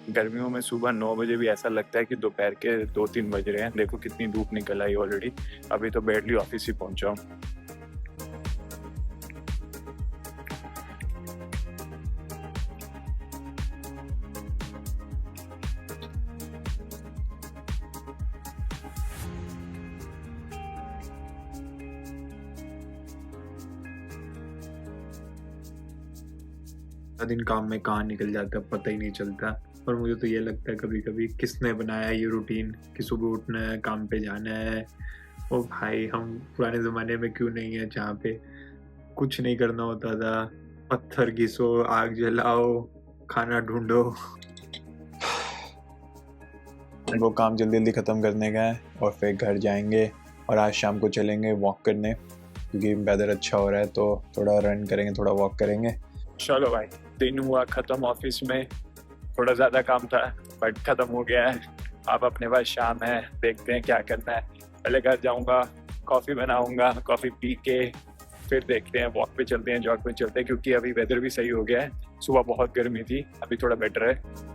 गर्मियों में सुबह 9 बजे भी ऐसा लगता है कि दोपहर के 2-3 बज रहे हैं। देखो कितनी धूप निकल आई ऑलरेडी। अभी तो बैडली ऑफिस ही पहुंचा हूँ। दिन काम में कहाँ निकल जाता है पता ही नहीं चलता। और मुझे तो ये लगता है कभी कभी किसने बनाया ये रूटीन कि सुबह उठना है, काम पे जाना है। ओ भाई, हम पुराने ज़माने में क्यों नहीं है जहाँ पे कुछ नहीं करना होता था। पत्थर घिसो, आग जलाओ, खाना ढूंढो। वो काम जल्दी जल्दी ख़त्म करने का है और फिर घर जाएंगे और आज शाम को चलेंगे वॉक करने, क्योंकि वेदर अच्छा हो रहा है तो थोड़ा रन करेंगे, थोड़ा वॉक करेंगे। चलो भाई, दिन हुआ ख़त्म ऑफिस में। थोड़ा ज़्यादा काम था बट ख़त्म हो गया है। अब अपने पास शाम है, देखते हैं क्या करना है। पहले घर जाऊंगा, कॉफ़ी बनाऊंगा, कॉफ़ी पी के फिर देखते हैं, वॉक पे चलते हैं, जॉग पे चलते हैं, क्योंकि अभी वेदर भी सही हो गया है। सुबह बहुत गर्मी थी, अभी थोड़ा बेटर है।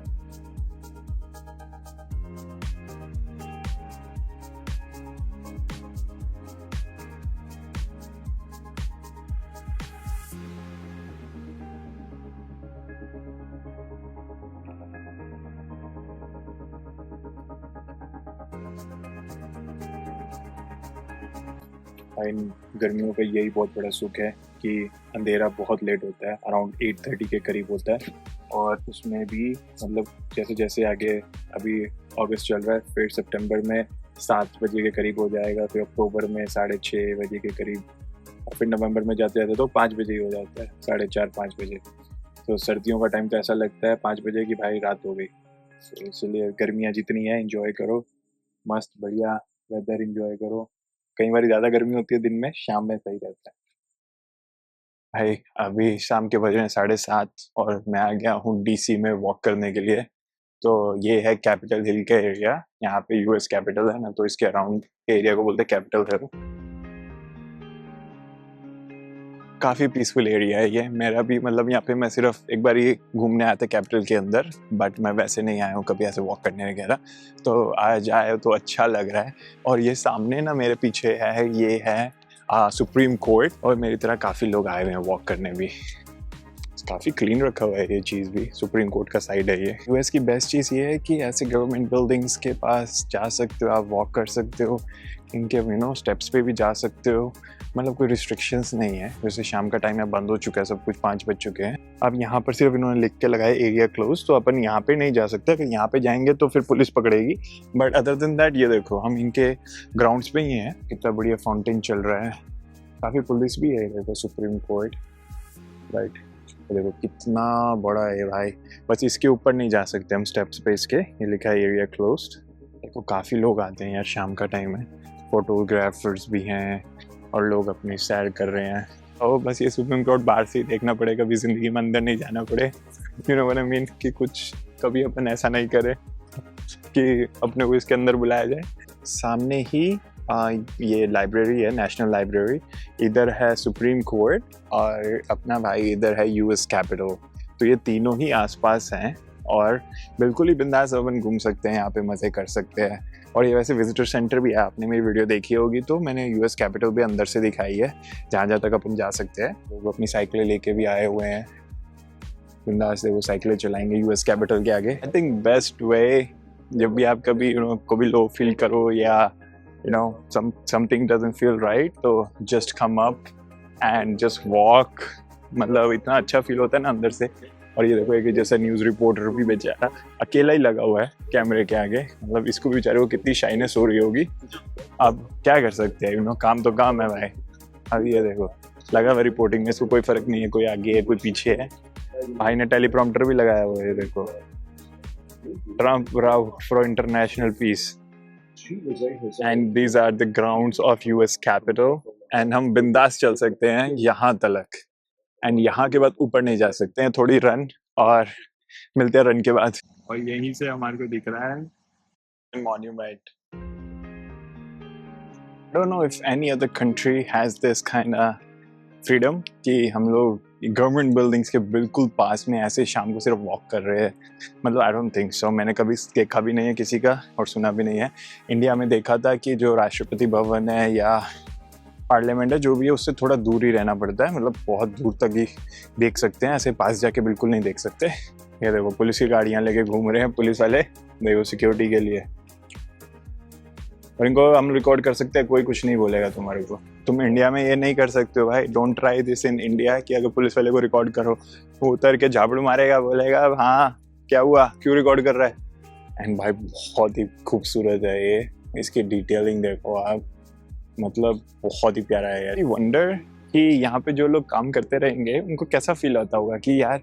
इन गर्मियों का यही बहुत बड़ा सुख है कि अंधेरा बहुत लेट होता है, अराउंड 8:30 के करीब होता है। और उसमें भी मतलब जैसे जैसे आगे, अभी अगस्त चल रहा है, फिर सितंबर में 7 बजे के करीब हो जाएगा, फिर अक्टूबर में 6:30 बजे के करीब, और फिर नवंबर में जाते जाते तो 5 बजे ही हो जाता है, 4:30-5 बजे। तो सर्दियों का टाइम तो ऐसा लगता है 5 बजे की भाई रात हो गई। तो इसलिए गर्मियाँ जितनी हैं इंजॉय करो, मस्त बढ़िया वेदर इंजॉय करो। कई बार ज़्यादा गर्मी होती है दिन में, शाम में सही रहता है। भाई अभी शाम के बज रहे हैं 7:30 और मैं आ गया हूँ डीसी में वॉक करने के लिए। तो ये है कैपिटल हिल का एरिया, यहाँ पे यूएस कैपिटल है ना, तो इसके अराउंड एरिया को बोलते हैं कैपिटल हिल। काफ़ी पीसफुल एरिया है ये। मेरा भी मतलब यहाँ पे मैं सिर्फ एक बार ही घूमने आया था कैपिटल के अंदर, बट मैं वैसे नहीं आया हूँ कभी ऐसे वॉक करने वगैरह। तो आज आया तो अच्छा लग रहा है। और ये सामने ना मेरे पीछे है, ये है सुप्रीम कोर्ट, और मेरी तरह काफ़ी लोग आए हुए हैं वॉक करने भी। काफ़ी क्लीन रखा हुआ है ये चीज़ भी, सुप्रीम कोर्ट का साइड है ये। यूएस की बेस्ट चीज़ ये है कि ऐसे गवर्नमेंट बिल्डिंग्स के पास जा सकते हो, आप वॉक कर सकते हो, इनके स्टेप्स पे भी जा सकते हो। मतलब कोई रिस्ट्रिक्शंस नहीं है। वैसे शाम का टाइम है, बंद हो चुका है सब कुछ, 5 बज चुके हैं। अब यहाँ पर सिर्फ इन्होंने लिख के लगाया एरिया क्लोज, तो अपन यहाँ पे नहीं जा सकते। अगर यहाँ पे जाएंगे तो फिर पुलिस पकड़ेगी। बट अदर देन दैट ये देखो, हम इनके ग्राउंड्स पे ही हैं। कितना बढ़िया फाउंटेन चल रहा है, काफ़ी पुलिस भी है। देखो सुप्रीम कोर्ट, राइट, देखो कितना बड़ा है भाई। बस इसके ऊपर नहीं जा सकते हम स्टेप्स पे इसके, ये लिखा है एरिया क्लोज्ड। देखो काफ़ी लोग आते हैं यार, शाम का टाइम है, फोटोग्राफर्स भी हैं और लोग अपनी सैर कर रहे हैं। और बस ये सुप्रीम कोर्ट बाहर से ही देखना पड़ेगा, कभी ज़िंदगी में अंदर नहीं जाना पड़े। You know what I mean, कि कुछ कभी अपन ऐसा नहीं करे कि अपने को इसके अंदर बुलाया जाए। सामने ही ये लाइब्रेरी है, नेशनल लाइब्रेरी। इधर है सुप्रीम कोर्ट और अपना भाई इधर है यूएस कैपिटल। तो ये तीनों ही आसपास हैं और बिल्कुल ही बिंदास अपन घूम सकते हैं, यहाँ पे मज़े कर सकते हैं। और ये वैसे विजिटर सेंटर भी है, आपने मेरी वीडियो देखी होगी तो मैंने यूएस कैपिटल भी अंदर से दिखाई है, जहाँ जहाँ तक अपन जा सकते हैं। लोग अपनी साइकिलें लेके भी आए हुए हैं, बिंदास से वो साइकिलें चलाएंगे यूएस कैपिटल के आगे। आई थिंक बेस्ट वे, जब भी आप कभी कभी लो फील करो या something doesn't feel right, तो just come up and just walk। मतलब इतना अच्छा फील होता है ना अंदर से। और ये देखो, एक जैसा न्यूज़ रिपोर्टर भी बेचारा अकेला ही लगा हुआ है कैमरे के आगे। मतलब इसको भी बेचारे को कितनी शाइनेस हो रही होगी। अब क्या कर सकते हैं, काम तो काम है भाई। अब ये देखो लगा हुआ रिपोर्टिंग में, इसको कोई फर्क नहीं है कोई आगे है कोई पीछे है। भाई ने टेलीप्रॉम्प्टर भी लगाया हुआ है, देखो, Trump Route for International Peace and these are the grounds of US Capitol। and हम बिंदास चल सकते हैं यहाँ तलक, and यहाँ के बाद ऊपर नहीं जा सकते हैं। थोड़ी रन और मिलते हैं रन के बाद। और यहीं से हमारे को दिख रहा है monument। I don't know if any other country has this kind of freedom कि हम लोग गवर्नमेंट बिल्डिंग्स के बिल्कुल पास में ऐसे शाम को सिर्फ वॉक कर रहे हैं, मतलब आई डोंट थिंक सो। मैंने कभी देखा भी नहीं है किसी का और सुना भी नहीं है। इंडिया में देखा था कि जो राष्ट्रपति भवन है या पार्लियामेंट है, जो भी है, उससे थोड़ा दूर ही रहना पड़ता है, मतलब बहुत दूर तक ही देख सकते हैं, ऐसे पास जाके बिल्कुल नहीं देख सकते। ये देखो पुलिस की गाड़ियाँ लेके घूम रहे हैं पुलिस वाले, देखो सिक्योरिटी के लिए। और इनको हम रिकॉर्ड कर सकते हैं, कोई कुछ नहीं बोलेगा तुम्हारे को। तुम इंडिया में ये नहीं कर सकते हो भाई, don't try this in India कि अगर पुलिस वाले को रिकॉर्ड करो वो उतर के झापड़ मारेगा, बोलेगा हाँ क्या हुआ, क्यों रिकॉर्ड कर रहा है। एंड भाई बहुत ही खूबसूरत है ये, इसकी डिटेलिंग देखो आप, मतलब बहुत ही प्यारा है यार। वंडर कि यहाँ पे जो लोग काम करते रहेंगे उनको कैसा फील होता होगा कि यार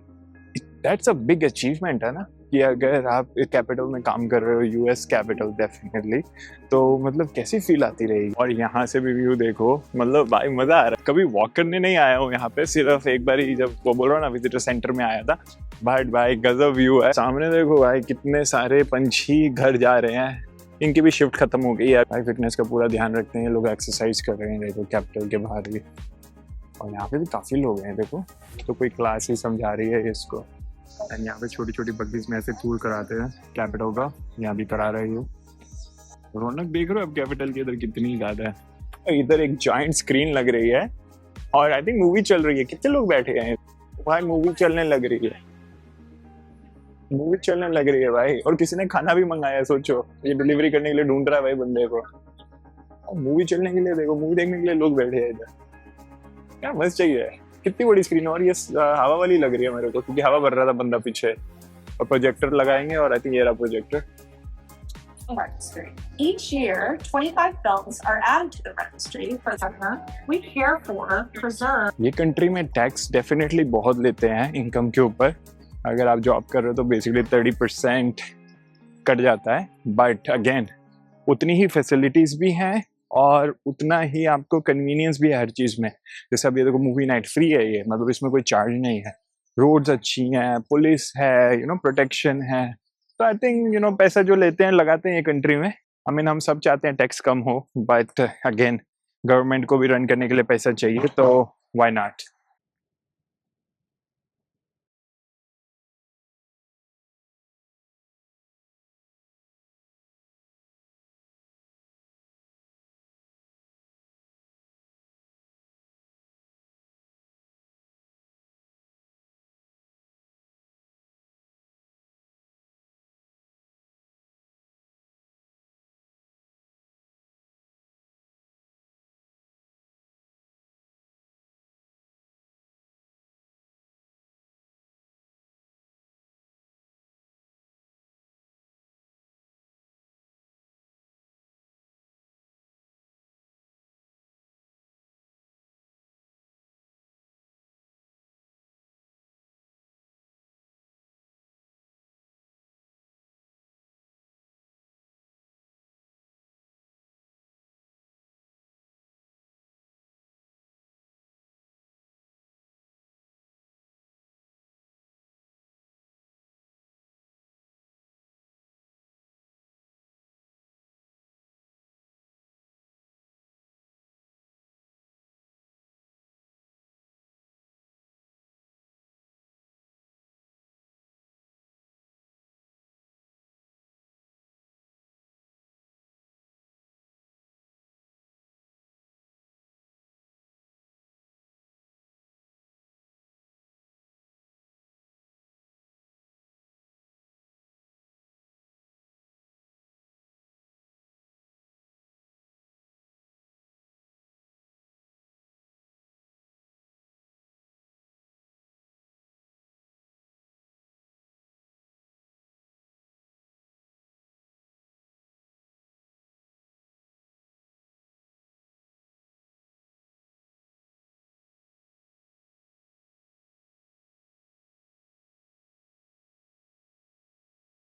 दैट्स अ बिग अचीवमेंट है ना, कि अगर आप कैपिटल में काम कर रहे हो, यूएस कैपिटल डेफिनेटली, तो मतलब कैसी फील आती रहेगी। और यहाँ से भी व्यू देखो, मतलब भाई मजा आ रहा है। कभी वॉक करने नहीं आया हूँ यहाँ पे, सिर्फ एक बार ही जब वो बोल रहा हूँ ना विजिटर सेंटर में आया था, बट भाई गजब व्यू है। सामने देखो भाई कितने सारे पंछी घर जा रहे हैं, इनकी भी शिफ्ट खत्म हो गई है भाई। फिटनेस का पूरा ध्यान रखते हैं लोग, एक्सरसाइज कर रहे हैं देखो कैपिटल के बाहर भी। और यहाँ पे भी काफी लोग हैं देखो, तो कोई क्लास ही समझा रही है इसको। एंड यहाँ पे छोटी छोटी बग्गीज में ऐसे टूर कराते हैं कैपिटल का, यहाँ भी करा रही हो। रौनक देख रहे हो अब कैपिटल के इधर कितनी ज्यादा है। इधर एक जॉइंट स्क्रीन लग रही है और आई थिंक मूवी चल रही है। कितने लोग बैठे हैं भाई, मूवी चलने लग रही है, मूवी चलने लग रही है भाई। और किसी ने खाना भी मंगाया है, सोचो ये डिलीवरी करने के लिए ढूंढ रहा है भाई बंदे को, और मूवी चलने के लिए देखो, मूवी देखने के लिए लोग बैठे हैं इधर। क्या मस्त चाहिए, कितनी बड़ी स्क्रीन है। और ये हवा वाली लग रही है मेरे को, क्योंकि हवा भर रहा था बंदा पीछे। और प्रोजेक्टर लगाएंगे और आई थिंक ये रहा projector. Each year, 25 films are added to the registry for the we care for, preserve. ये कंट्री में टैक्स डेफिनेटली बहुत लेते हैं इनकम के ऊपर। अगर आप जॉब कर रहे हो तो बेसिकली 30% कट जाता है, बट अगेन उतनी ही फैसिलिटीज भी हैं और उतना ही आपको कन्वीनियंस भी है हर चीज़ में। जैसे अब ये देखो मूवी नाइट फ्री है ये, मतलब इसमें कोई चार्ज नहीं है, रोड्स अच्छी हैं, पुलिस है, प्रोटेक्शन है। तो आई थिंक पैसा जो लेते हैं लगाते हैं ये कंट्री में। आई मीन हम सब चाहते हैं टैक्स कम हो, बट अगेन गवर्नमेंट को भी रन करने के लिए पैसा चाहिए, तो व्हाई नॉट।